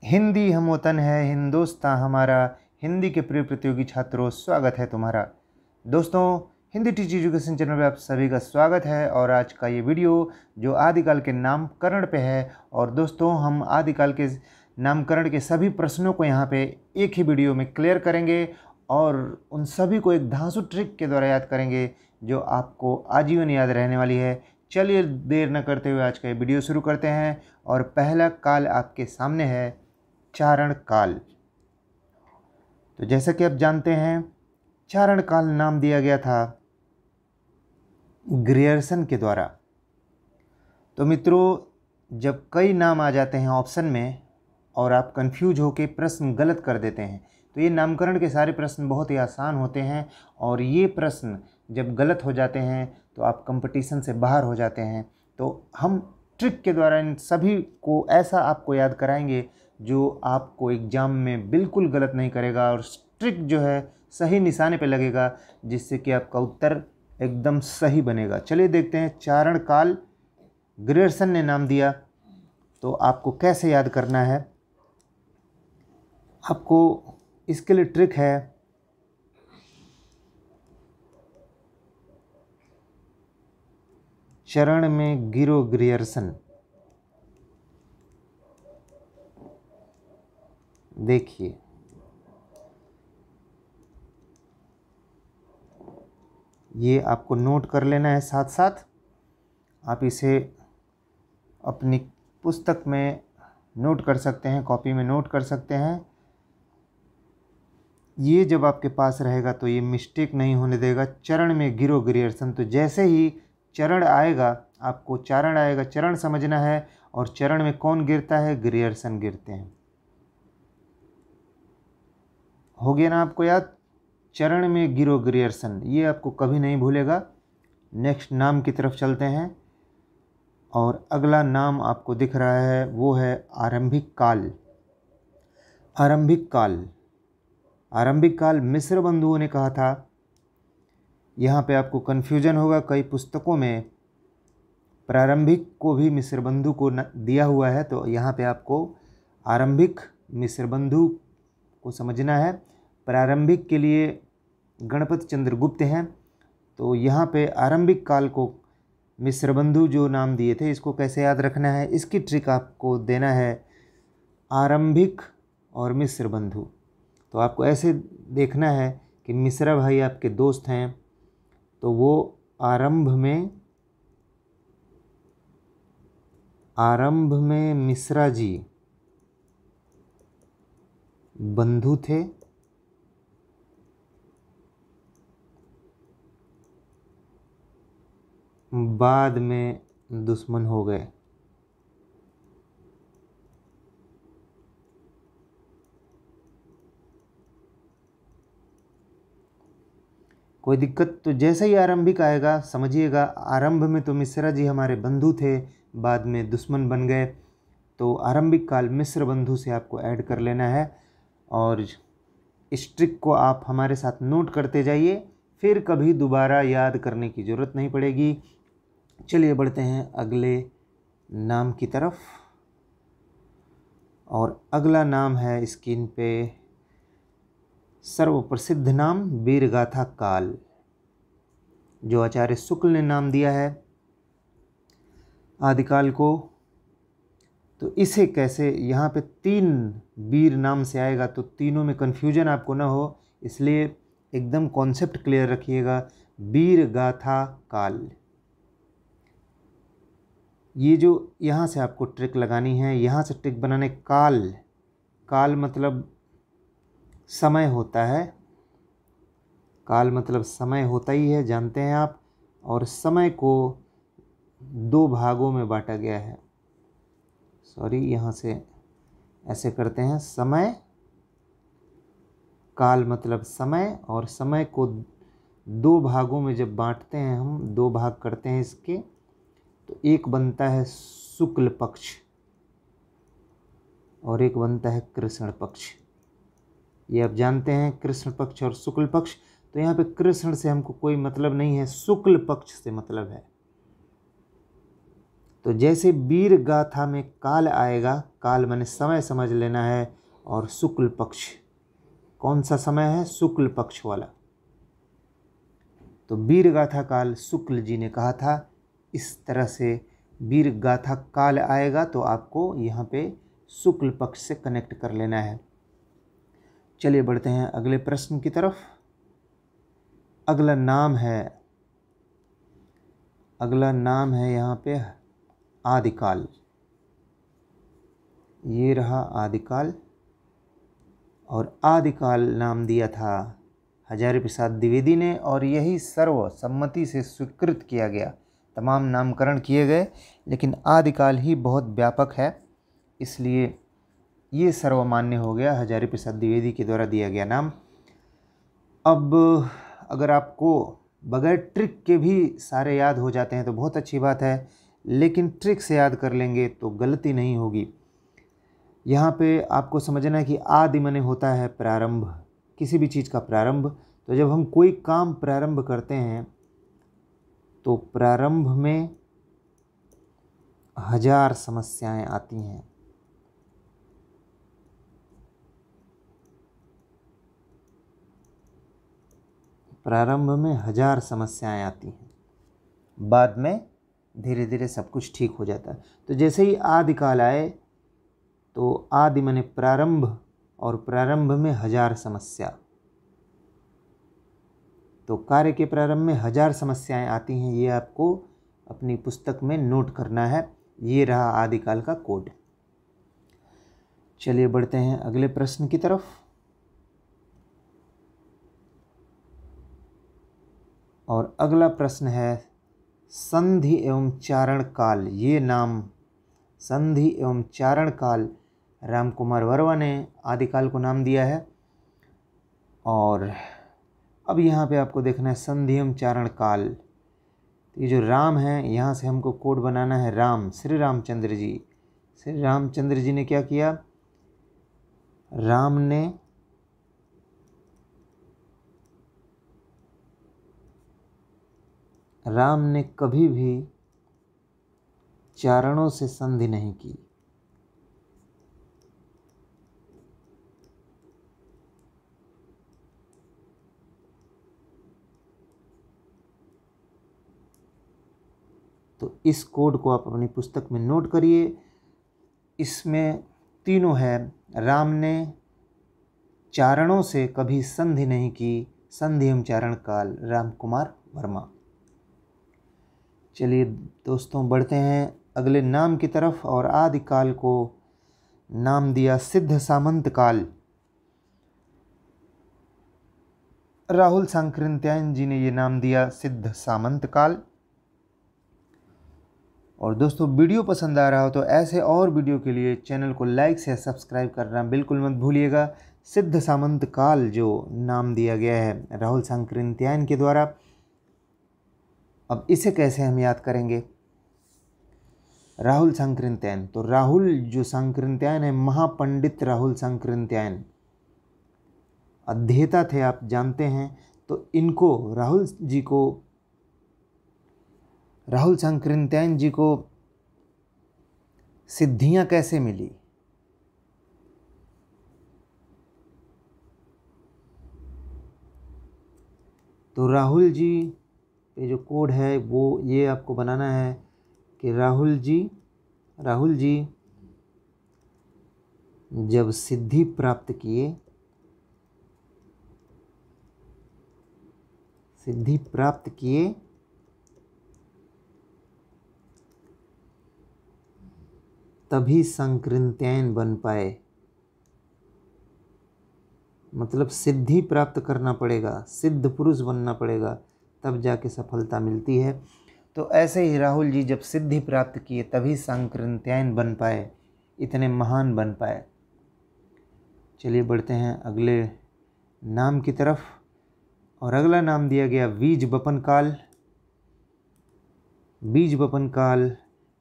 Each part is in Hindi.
हिंदी हम वतन है हिंदुस्तान हमारा। हिंदी के प्रिय प्रतियोगी छात्रों, स्वागत है तुम्हारा। दोस्तों, हिंदी टीचर एजुकेशन चैनल पे आप सभी का स्वागत है। और आज का ये वीडियो जो आदिकाल के नामकरण पे है। और दोस्तों, हम आदिकाल के नामकरण के सभी प्रश्नों को यहाँ पे एक ही वीडियो में क्लियर करेंगे और उन सभी को एक धांसू ट्रिक के द्वारा याद करेंगे जो आपको आजीवन याद रहने वाली है। चलिए देर न करते हुए आज का ये वीडियो शुरू करते हैं। और पहला काल आपके सामने है, चारण काल। तो जैसा कि आप जानते हैं, चारण काल नाम दिया गया था ग्रियर्सन के द्वारा। तो मित्रों, जब कई नाम आ जाते हैं ऑप्शन में और आप कंफ्यूज होकर प्रश्न गलत कर देते हैं, तो ये नामकरण के सारे प्रश्न बहुत ही आसान होते हैं। और ये प्रश्न जब गलत हो जाते हैं तो आप कंपटीशन से बाहर हो जाते हैं। तो हम ट्रिक के द्वारा इन सभी को ऐसा आपको याद कराएंगे जो आपको एग्ज़ाम में बिल्कुल गलत नहीं करेगा और ट्रिक जो है सही निशाने पे लगेगा, जिससे कि आपका उत्तर एकदम सही बनेगा। चलिए देखते हैं, चारण काल ग्रियर्सन ने नाम दिया, तो आपको कैसे याद करना है। आपको इसके लिए ट्रिक है, चरण में गिरो ग्रियर्सन। देखिए, ये आपको नोट कर लेना है। साथ साथ आप इसे अपनी पुस्तक में नोट कर सकते हैं, कॉपी में नोट कर सकते हैं। ये जब आपके पास रहेगा तो ये मिस्टेक नहीं होने देगा। चरण में गिरो ग्रियर्सन, तो जैसे ही चरण आएगा आपको चारण आएगा, चरण समझना है। और चरण में कौन गिरता है? ग्रियर्सन गिरते हैं। हो गया ना आपको याद? चरण में गिरो ग्रियर्सन, ये आपको कभी नहीं भूलेगा। नेक्स्ट नाम की तरफ चलते हैं। और अगला नाम आपको दिख रहा है, वो है आरंभिक काल। आरंभिक काल, आरंभिक काल मिस्र बंधुओं ने कहा था। यहाँ पे आपको कन्फ्यूजन होगा, कई पुस्तकों में प्रारंभिक को भी मिस्र बंधु को दिया हुआ है, तो यहाँ पे आपको आरंभिक मिस्र बंधु को समझना है। प्रारंभिक के लिए गणपति चंद्रगुप्त हैं, तो यहाँ पे आरंभिक काल को मिस्र बंधु जो नाम दिए थे, इसको कैसे याद रखना है, इसकी ट्रिक आपको देना है। आरंभिक और मिस्र बंधु, तो आपको ऐसे देखना है कि मिश्रा भाई आपके दोस्त हैं, तो वो आरंभ में मिश्रा जी बंधु थे। बाद में दुश्मन हो गए। कोई दिक्कत? तो जैसे ही आरंभिक आएगा समझिएगा, आरंभ में तो मिश्रा जी हमारे बंधु थे, बाद में दुश्मन बन गए। तो आरंभिक काल मिस्र बंधु से आपको ऐड कर लेना है। और इस ट्रिक को आप हमारे साथ नोट करते जाइए, फिर कभी दोबारा याद करने की ज़रूरत नहीं पड़ेगी। चलिए बढ़ते हैं अगले नाम की तरफ। और अगला नाम है स्क्रीन पे, सर्वप्रसिद्ध नाम वीरगाथा काल, जो आचार्य शुक्ल ने नाम दिया है आदिकाल को। तो इसे कैसे, यहाँ पे 3 वीर नाम से आएगा, तो तीनों में कन्फ्यूजन आपको ना हो, इसलिए एकदम कॉन्सेप्ट क्लियर रखिएगा। वीरगाथा काल, ये जो यहाँ से आपको ट्रिक लगानी है, यहाँ से ट्रिक बनाने। काल, काल मतलब समय होता है, काल मतलब समय होता ही है, जानते हैं आप। और समय को 2 भागों में बांटा गया है। सॉरी, यहाँ से ऐसे करते हैं, समय, काल मतलब समय, और समय को 2 भागों में जब बांटते हैं हम, 2 भाग करते हैं इसके, तो एक बनता है शुक्ल पक्ष और एक बनता है कृष्ण पक्ष। ये आप जानते हैं, कृष्ण पक्ष और शुक्ल पक्ष। तो यहाँ पे कृष्ण से हमको कोई मतलब नहीं है, शुक्ल पक्ष से मतलब है। तो जैसे वीर गाथा में काल आएगा, काल माने समय समझ लेना है, और शुक्ल पक्ष, कौन सा समय है? शुक्ल पक्ष वाला। तो वीर गाथा काल शुक्ल जी ने कहा था। इस तरह से वीर गाथा काल आएगा तो आपको यहाँ पे शुक्ल पक्ष से कनेक्ट कर लेना है। चलिए बढ़ते हैं अगले प्रश्न की तरफ। अगला नाम है यहाँ पे आदिकाल। ये रहा आदिकाल, और आदिकाल नाम दिया था हजारी प्रसाद द्विवेदी ने, और यही सर्वसम्मति से स्वीकृत किया गया। तमाम नामकरण किए गए, लेकिन आदिकाल ही बहुत व्यापक है, इसलिए ये सर्वमान्य हो गया, हजारी प्रसाद द्विवेदी के द्वारा दिया गया नाम। अब अगर आपको बगैर ट्रिक के भी सारे याद हो जाते हैं तो बहुत अच्छी बात है, लेकिन ट्रिक से याद कर लेंगे तो गलती नहीं होगी। यहाँ पे आपको समझना है कि आदि माने होता है प्रारंभ, किसी भी चीज़ का प्रारंभ। तो जब हम कोई काम प्रारंभ करते हैं तो प्रारंभ में 1000 समस्याएं आती हैं। प्रारंभ में 1000 समस्याएं आती हैं, बाद में धीरे धीरे सब कुछ ठीक हो जाता है। तो जैसे ही आदिकाल आए तो आदि माने प्रारंभ, और प्रारंभ में 1000 समस्या। तो कार्य के प्रारंभ में 1000 समस्याएं आती हैं, ये आपको अपनी पुस्तक में नोट करना है। ये रहा आदिकाल का कोड। चलिए बढ़ते हैं अगले प्रश्न की तरफ। और अगला प्रश्न है संधि एवं चारण काल। ये नाम संधि एवं चारण काल राम कुमार वर्मा ने आदिकाल को नाम दिया है। और अब यहाँ पे आपको देखना है संधि एवं चारण काल। ये जो राम है, यहाँ से हमको कोड बनाना है राम, श्री रामचंद्र जी। श्री रामचंद्र जी ने क्या किया? राम ने कभी भी चारणों से संधि नहीं की। तो इस कोड को आप अपनी पुस्तक में नोट करिए। इसमें तीनों है। राम ने चारणों से कभी संधि नहीं की, संधि एवं चारण काल, राम कुमार वर्मा। चलिए दोस्तों बढ़ते हैं अगले नाम की तरफ। और आदिकाल को नाम दिया सिद्ध सामंत काल। राहुल सांकृत्यायन जी ने ये नाम दिया सिद्ध सामंत काल। और दोस्तों वीडियो पसंद आ रहा हो तो ऐसे और वीडियो के लिए चैनल को लाइक से सब्सक्राइब करना बिल्कुल मत भूलिएगा। सिद्ध सामंत काल जो नाम दिया गया है राहुल सांकृत्यायन के द्वारा। अब इसे कैसे हम याद करेंगे? राहुल सांकृत्यायन, तो राहुल जो सांकृत्यायन है, महापंडित राहुल सांकृत्यायन अध्येता थे, आप जानते हैं। तो इनको राहुल सांकृत्यायन जी को सिद्धियां कैसे मिली? तो राहुल जी ये जो कोड है वो ये आपको बनाना है कि राहुल जी जब सिद्धि प्राप्त किए तभी सांकृत्यायन बन पाए। मतलब सिद्धि प्राप्त करना पड़ेगा, सिद्ध पुरुष बनना पड़ेगा, तब जाके सफलता मिलती है। तो ऐसे ही राहुल जी जब सिद्धि प्राप्त किए तभी सांकृत्यायन बन पाए, इतने महान बन पाए। चलिए बढ़ते हैं अगले नाम की तरफ। और अगला नाम दिया गया बीज बपन काल। बीज बपन काल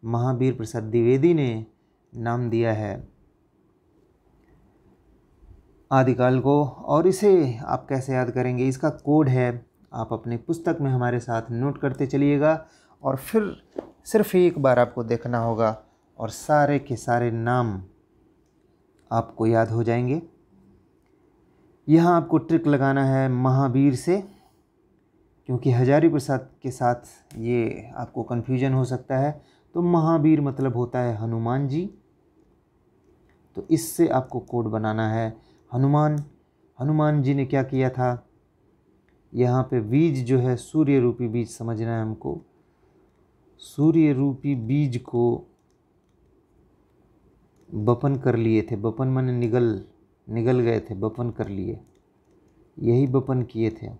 महावीर प्रसाद द्विवेदी ने नाम दिया है आदिकाल को। और इसे आप कैसे याद करेंगे? इसका कोड है, आप अपनी पुस्तक में हमारे साथ नोट करते चलिएगा और फिर सिर्फ एक बार आपको देखना होगा और सारे के सारे नाम आपको याद हो जाएंगे। यहाँ आपको ट्रिक लगाना है महावीर से, क्योंकि हजारी प्रसाद के साथ ये आपको कन्फ्यूजन हो सकता है। तो महावीर मतलब होता है हनुमान जी, तो इससे आपको कोड बनाना है। हनुमान जी ने क्या किया था, यहाँ पे बीज जो है सूर्य रूपी बीज समझना है हमको। सूर्य रूपी बीज को बपन कर लिए थे। बपन माने निगल गए थे, बपन कर लिए, यही बपन किए थे।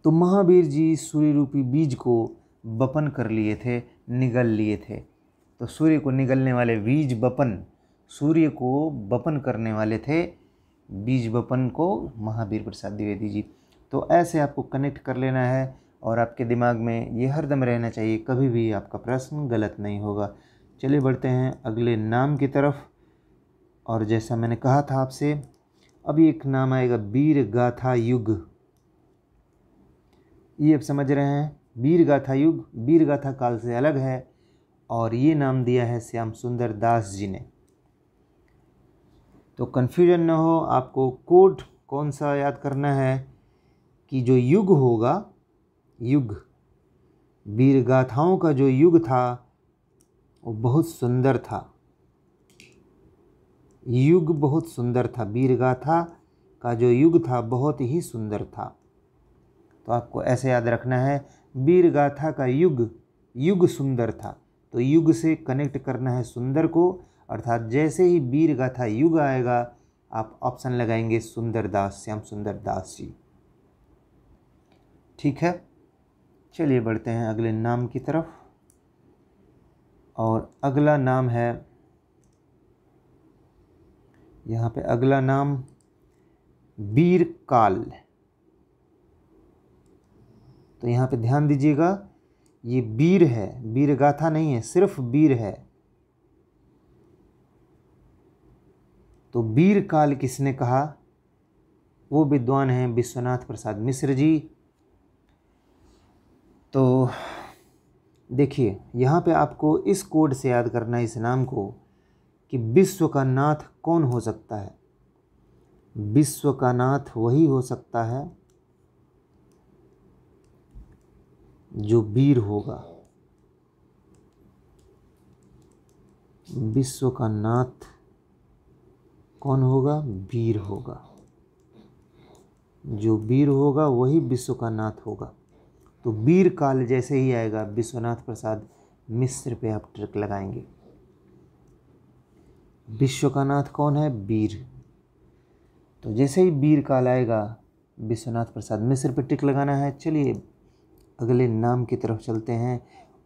तो महावीर जी सूर्य रूपी बीज को बपन कर लिए थे, निगल लिए थे। तो सूर्य को निगलने वाले बीज बपन, सूर्य को बपन करने वाले थे बीज बपन को महावीर प्रसाद द्विवेदी जी। तो ऐसे आपको कनेक्ट कर लेना है और आपके दिमाग में ये हरदम रहना चाहिए, कभी भी आपका प्रश्न गलत नहीं होगा। चलिए बढ़ते हैं अगले नाम की तरफ। और जैसा मैंने कहा था आपसे, अभी एक नाम आएगा वीर गाथा युग। ये आप समझ रहे हैं, वीर गाथा युग वीर गाथा काल से अलग है और ये नाम दिया है श्याम सुंदर दास जी ने। तो कन्फ्यूजन न हो, आपको कोड कौन सा याद करना है कि जो युग होगा, युग वीर गाथाओं का जो युग था वो बहुत सुंदर था। युग बहुत सुंदर था, वीर गाथा का जो युग था बहुत ही सुंदर था। तो आपको ऐसे याद रखना है, वीर गाथा का युग सुंदर था। तो युग से कनेक्ट करना है सुंदर को, अर्थात जैसे ही वीर गाथा युग आएगा आप ऑप्शन लगाएंगे सुंदर दास, श्याम सुंदर दास जी। ठीक है, चलिए बढ़ते हैं अगले नाम की तरफ। और अगला नाम है, यहाँ पे अगला नाम वीर काल। तो यहाँ पे ध्यान दीजिएगा, ये वीर है, वीर गाथा नहीं है, सिर्फ वीर है। तो वीर काल किसने कहा, वो विद्वान हैं विश्वनाथ प्रसाद मिश्र जी। तो देखिए यहाँ पे आपको इस कोड से याद करना है इस नाम को कि विश्व का नाथ कौन हो सकता है। विश्व का नाथ वही हो सकता है जो वीर होगा। विश्व का नाथ कौन होगा, वीर होगा। जो वीर होगा वही विश्व का नाथ होगा। तो वीर काल जैसे ही आएगा विश्वनाथ प्रसाद मिश्र पे आप ट्रिक लगाएंगे। विश्व का नाथ कौन है, वीर। तो जैसे ही वीर काल आएगा विश्वनाथ प्रसाद मिश्र पे टिक लगाना है। चलिए अगले नाम की तरफ चलते हैं।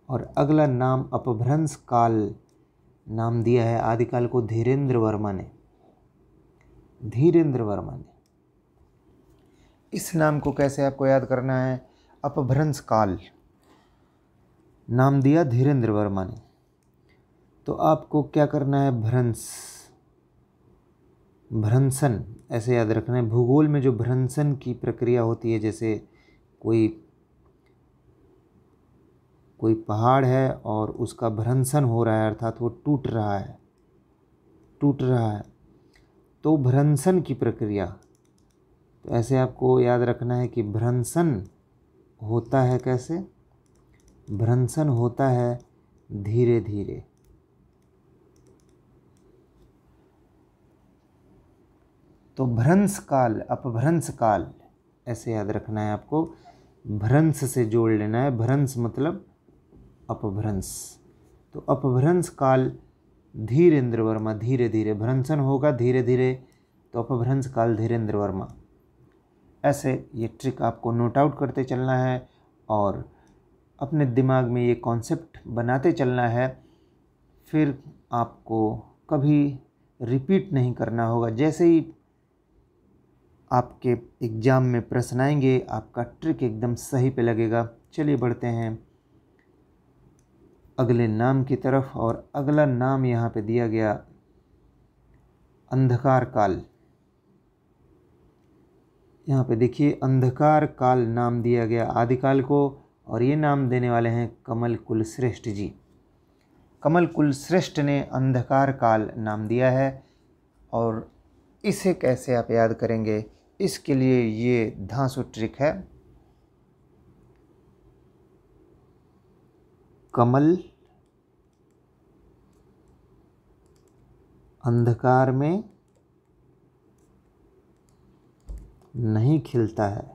और अगला नाम अपभ्रंश काल नाम दिया है आदिकाल को धीरेन्द्र वर्मा ने। धीरेन्द्र वर्मा ने इस नाम को कैसे आपको याद करना है, अपभ्रंश काल नाम दिया धीरेन्द्र वर्मा ने। तो आपको क्या करना है, भ्रंशन ऐसे याद रखना है। भूगोल में जो भ्रंशन की प्रक्रिया होती है, जैसे कोई पहाड़ है और उसका भ्रंशन हो रहा है, अर्थात वो टूट रहा है, तो भ्रंशन की प्रक्रिया। तो ऐसे आपको याद रखना है कि भ्रंशन होता है कैसे, भ्रंशन होता है धीरे धीरे। तो भ्रंश काल, अपभ्रंश काल ऐसे याद रखना है आपको। भ्रंश से जोड़ लेना है, भ्रंश मतलब अपभ्रंश। तो अपभ्रंश काल धीरेन्द्र वर्मा, धीरे धीरे भ्रंशन होगा धीरे धीरे, तो अपभ्रंश काल धीरेन्द्र वर्मा। ऐसे ये ट्रिक आपको नोट आउट करते चलना है और अपने दिमाग में ये कॉन्सेप्ट बनाते चलना है। फिर आपको कभी रिपीट नहीं करना होगा। जैसे ही आपके एग्ज़ाम में प्रश्न आएंगे आपका ट्रिक एकदम सही पे लगेगा। चलिए बढ़ते हैं अगले नाम की तरफ। और अगला नाम यहाँ पे दिया गया अंधकार काल। यहाँ पे देखिए अंधकार काल नाम दिया गया आदिकाल को, और ये नाम देने वाले हैं कमल कुलश्रेष्ठ जी। कमल कुलश्रेष्ठ ने अंधकार काल नाम दिया है। और इसे कैसे आप याद करेंगे, इसके लिए ये धांसू ट्रिक है। कमल अंधकार में नहीं खिलता है।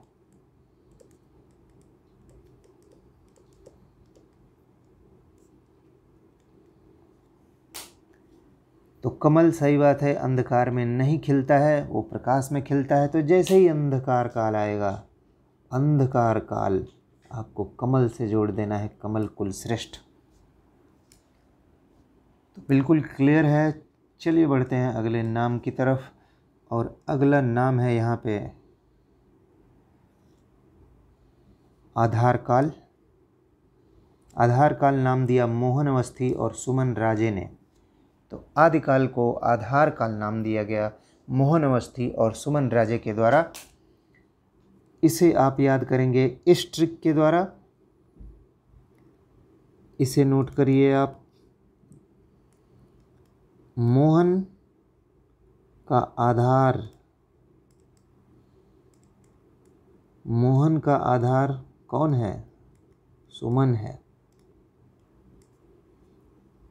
तो कमल सही बात है, अंधकार में नहीं खिलता है, वो प्रकाश में खिलता है। तो जैसे ही अंधकार काल आएगा, अंधकार काल आपको कमल से जोड़ देना है, कमल कुलश्रेष्ठ। तो बिल्कुल क्लियर है। चलिए बढ़ते हैं अगले नाम की तरफ। और अगला नाम है यहाँ पे आधार काल। आधार काल नाम दिया मोहन अवस्थी और सुमन राजे ने। तो आदिकाल को आधार काल नाम दिया गया मोहन अवस्थी और सुमन राजे के द्वारा। इसे आप याद करेंगे इस ट्रिक के द्वारा। इसे नोट करिए आप। मोहन का आधार, मोहन का आधार कौन है? सुमन है।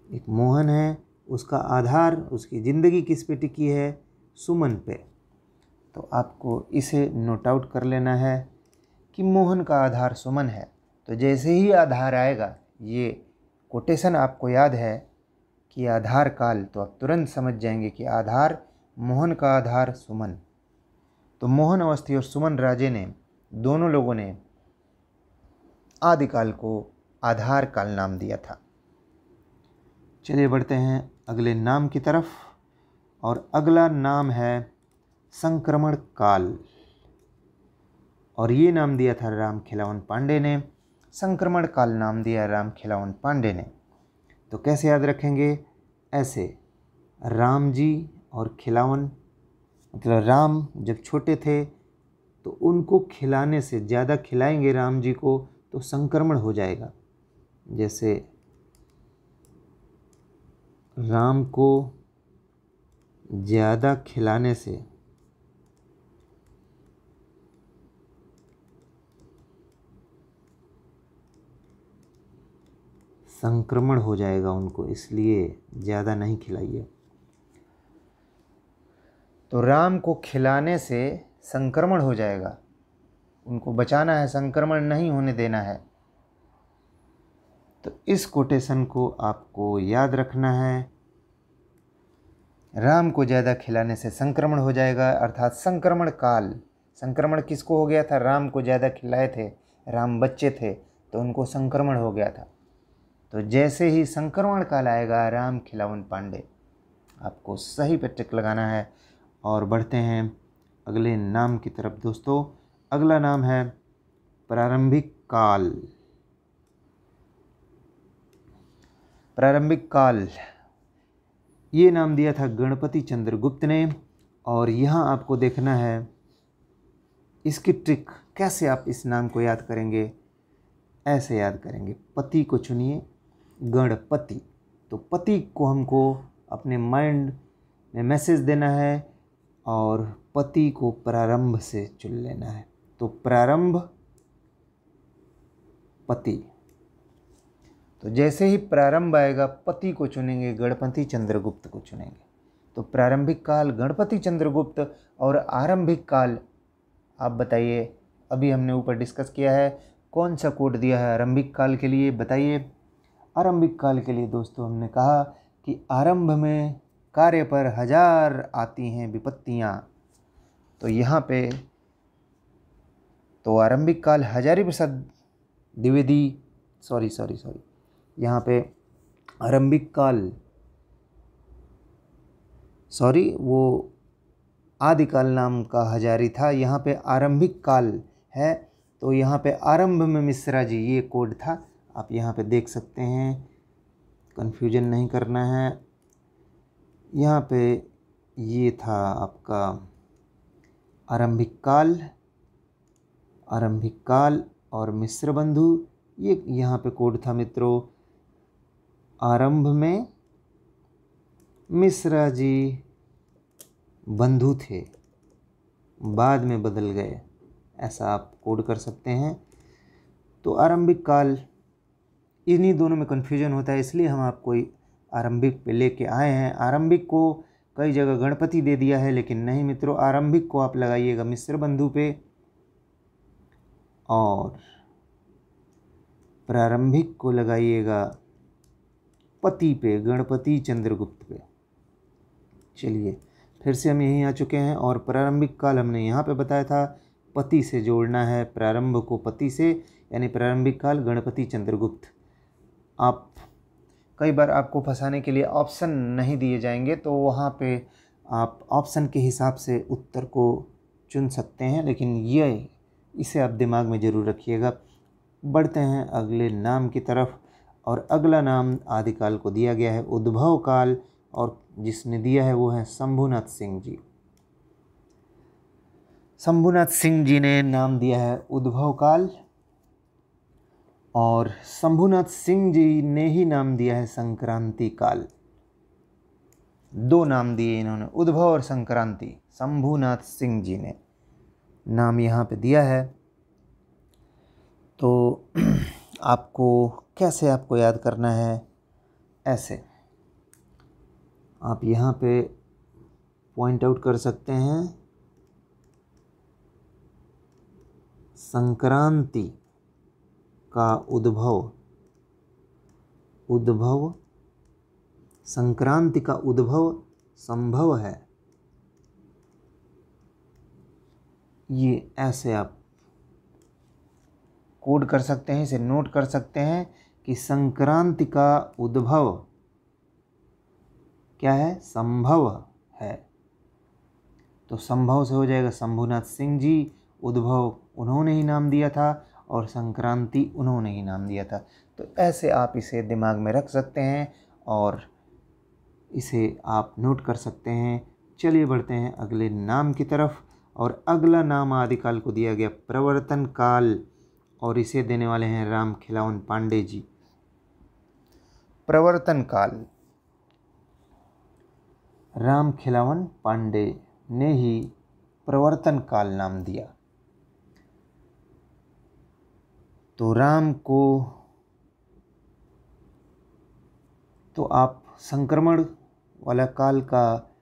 एक मोहन है, उसका आधार, उसकी ज़िंदगी किस पे टिकी है? सुमन पे। तो आपको इसे नोट आउट कर लेना है कि मोहन का आधार सुमन है। तो जैसे ही आधार आएगा, ये कोटेशन आपको याद है कि आधार काल, तो आप तुरंत समझ जाएंगे कि आधार, मोहन का आधार सुमन। तो मोहन अवस्थी और सुमन राजे ने, दोनों लोगों ने आदिकाल को आधार काल नाम दिया था। चलिए बढ़ते हैं अगले नाम की तरफ। और अगला नाम है संक्रमण काल। और ये नाम दिया था राम खिलावन पांडे ने। संक्रमण काल नाम दिया राम खिलावन पांडे ने। तो कैसे याद रखेंगे? ऐसे, राम जी और खिलावन, मतलब राम जब छोटे थे तो उनको खिलाने से, ज़्यादा खिलाएंगे राम जी को तो संक्रमण हो जाएगा। जैसे राम को ज़्यादा खिलाने से संक्रमण हो जाएगा उनको, इसलिए ज़्यादा नहीं खिलाइए। तो राम को खिलाने से संक्रमण हो जाएगा, उनको बचाना है, संक्रमण नहीं होने देना है। तो इस कोटेशन को आपको याद रखना है। राम को ज़्यादा खिलाने से संक्रमण हो जाएगा, अर्थात संक्रमण काल। संक्रमण किसको हो गया था? राम को ज़्यादा खिलाए थे, राम बच्चे थे तो उनको संक्रमण हो गया था। तो जैसे ही संक्रमण काल आएगा, राम खिलावन पांडे, आपको सही पे टिक लगाना है। और बढ़ते हैं अगले नाम की तरफ दोस्तों। अगला नाम है प्रारंभिक काल। प्रारंभिक काल, ये नाम दिया था गणपति चंद्रगुप्त ने। और यहाँ आपको देखना है इसकी ट्रिक, कैसे आप इस नाम को याद करेंगे। ऐसे याद करेंगे, पति को चुनिए, गणपति। तो पति को हमको अपने माइंड में मैसेज देना है और पति को प्रारंभ से चुन लेना है। तो प्रारंभ पति। तो जैसे ही प्रारंभ आएगा, पति को चुनेंगे, गणपति चंद्रगुप्त को चुनेंगे। तो प्रारंभिक काल गणपति चंद्रगुप्त और आरंभिक काल, आप बताइए। अभी हमने ऊपर डिस्कस किया है, कौन सा कोड दिया है आरंभिक काल के लिए, बताइए। आरंभिक काल के लिए दोस्तों हमने कहा कि आरंभ में कार्य पर 1000 आती हैं विपत्तियाँ। तो यहाँ पे तो आरंभिक काल हजारी प्रसाद द्विवेदी, सॉरी यहाँ पे आरंभिक काल, वो आदिकाल नाम का हजारी था, यहाँ पे आरंभिक काल है। तो यहाँ पे आरंभ में मिश्रा जी, ये कोड था, आप यहाँ पे देख सकते हैं, कन्फ्यूजन नहीं करना है। यहाँ पे ये था आपका आरंभिक काल आरंभिक काल और मिस्र बंधु, ये यहाँ पे कोड था मित्रों। आरंभ में मिश्रा जी बंधु थे, बाद में बदल गए, ऐसा आप कोड कर सकते हैं। तो आरंभिक काल, इन्हीं दोनों में कन्फ्यूजन होता है, इसलिए हम आपको आरंभिक पे लेके आए हैं। आरंभिक को कई जगह गणपति दे दिया है, लेकिन नहीं मित्रों, आरंभिक को आप लगाइएगा मिस्र बंधु पे और प्रारंभिक को लगाइएगा पति पे, गणपति चंद्रगुप्त पे। चलिए फिर से हम यहीं आ चुके हैं और प्रारंभिक काल हमने यहाँ पे बताया था, पति से जोड़ना है, प्रारंभ को पति से, यानी प्रारंभिक काल गणपति चंद्रगुप्त। आप कई बार आपको फंसाने के लिए ऑप्शन नहीं दिए जाएंगे, तो वहाँ पे आप ऑप्शन के हिसाब से उत्तर को चुन सकते हैं, लेकिन इसे आप दिमाग में ज़रूर रखिएगा। बढ़ते हैं अगले नाम की तरफ, और अगला नाम आदिकाल को दिया गया है उद्भव काल, और जिसने दिया है वो है शंभुनाथ सिंह जी। शंभुनाथ सिंह जी ने नाम दिया है उद्भव काल, और शंभुनाथ सिंह जी ने ही नाम दिया है संक्रांति काल। दो नाम दिए इन्होंने, उद्भव और संक्रांति, शंभुनाथ सिंह जी ने नाम यहाँ पे दिया है। तो कैसे आपको याद करना है, ऐसे आप यहाँ पे पॉइंट आउट कर सकते हैं। संक्रांति का उद्भव, संक्रांति का उद्भव संभव है, ये ऐसे आप कोड कर सकते हैं, इसे नोट कर सकते हैं कि संक्रांति का उद्भव क्या है, संभव है। तो संभव से हो जाएगा शंभुनाथ सिंह जी, उद्भव उन्होंने ही नाम दिया था और संक्रांति उन्होंने ही नाम दिया था। तो ऐसे आप इसे दिमाग में रख सकते हैं और इसे आप नोट कर सकते हैं। चलिए बढ़ते हैं अगले नाम की तरफ, और अगला नाम आदिकाल को दिया गया प्रवर्तन काल, और इसे देने वाले हैं राम खिलावन पांडे जी। प्रवर्तन काल, राम खिलावन पांडे ने ही प्रवर्तन काल नाम दिया। तो राम को तो आप संक्रमण वाला काल का,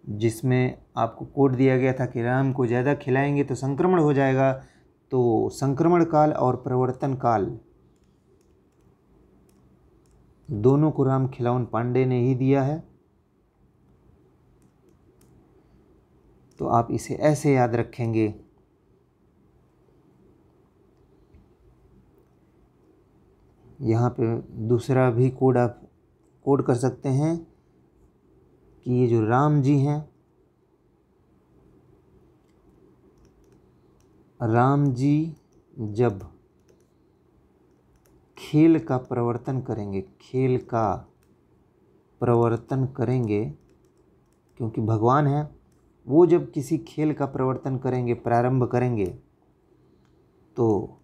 जिसमें आपको कोड दिया गया था कि राम को ज़्यादा खिलाएंगे तो संक्रमण हो जाएगा, तो संक्रमण काल और प्रवर्तन काल दोनों को राम खिलावन पांडे ने ही दिया है। तो आप इसे ऐसे याद रखेंगे, यहाँ पे दूसरा भी कोड आप कोड कर सकते हैं कि ये जो राम जी हैं, राम जी जब खेल का प्रवर्तन करेंगे, क्योंकि भगवान हैं, वो जब किसी खेल का प्रवर्तन करेंगे, प्रारंभ करेंगे, तो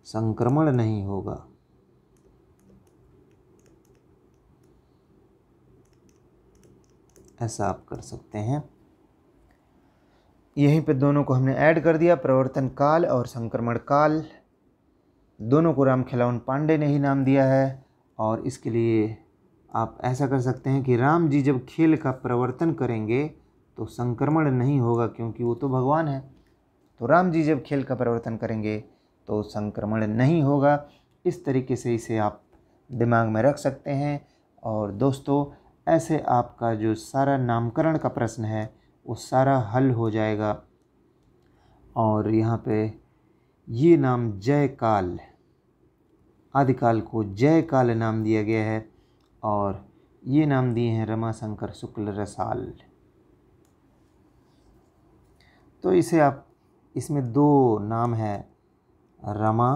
संक्रमण नहीं होगा। ऐसा आप कर सकते हैं। यहीं पे दोनों को हमने ऐड कर दिया, प्रवर्तन काल और संक्रमण काल, दोनों को राम खिलावन पांडे ने ही नाम दिया है। और इसके लिए आप ऐसा कर सकते हैं कि राम जी जब खेल का प्रवर्तन करेंगे तो संक्रमण नहीं होगा, क्योंकि वो तो भगवान है। तो राम जी जब खेल का प्रवर्तन करेंगे तो संक्रमण नहीं होगा। इस तरीके से इसे आप दिमाग में रख सकते हैं। और दोस्तों, ऐसे आपका जो सारा नामकरण का प्रश्न है वो सारा हल हो जाएगा। और यहाँ पे ये नाम जयकाल, आदिकाल को जयकाल नाम दिया गया है, और ये नाम दिए हैं रमाशंकर शुक्ल रसाल। तो इसे आप, इसमें दो नाम है, रमा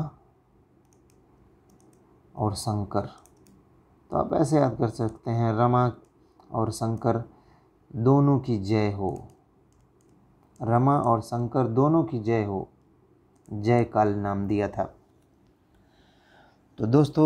और शंकर। तो आप ऐसे याद कर सकते हैं, रमा और शंकर दोनों की जय हो, रमा और शंकर दोनों की जय हो। जयकाल नाम दिया था। तो दोस्तों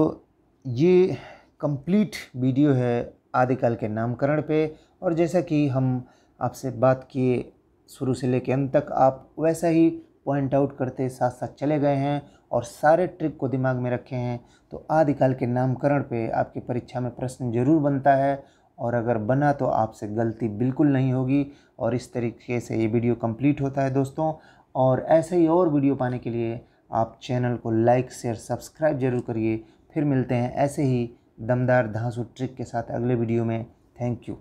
ये कंप्लीट वीडियो है आदिकाल के नामकरण पे, और जैसा कि हम आपसे बात किए शुरू से लेकर अंत तक, आप वैसा ही पॉइंट आउट करते साथ साथ चले गए हैं और सारे ट्रिक को दिमाग में रखे हैं। तो आदिकाल के नामकरण पे आपकी परीक्षा में प्रश्न जरूर बनता है, और अगर बना तो आपसे गलती बिल्कुल नहीं होगी। और इस तरीके से ये वीडियो कंप्लीट होता है दोस्तों। और ऐसे ही और वीडियो पाने के लिए आप चैनल को लाइक शेयर सब्सक्राइब जरूर करिए। फिर मिलते हैं ऐसे ही दमदार धांसू ट्रिक के साथ अगले वीडियो में। Thank you.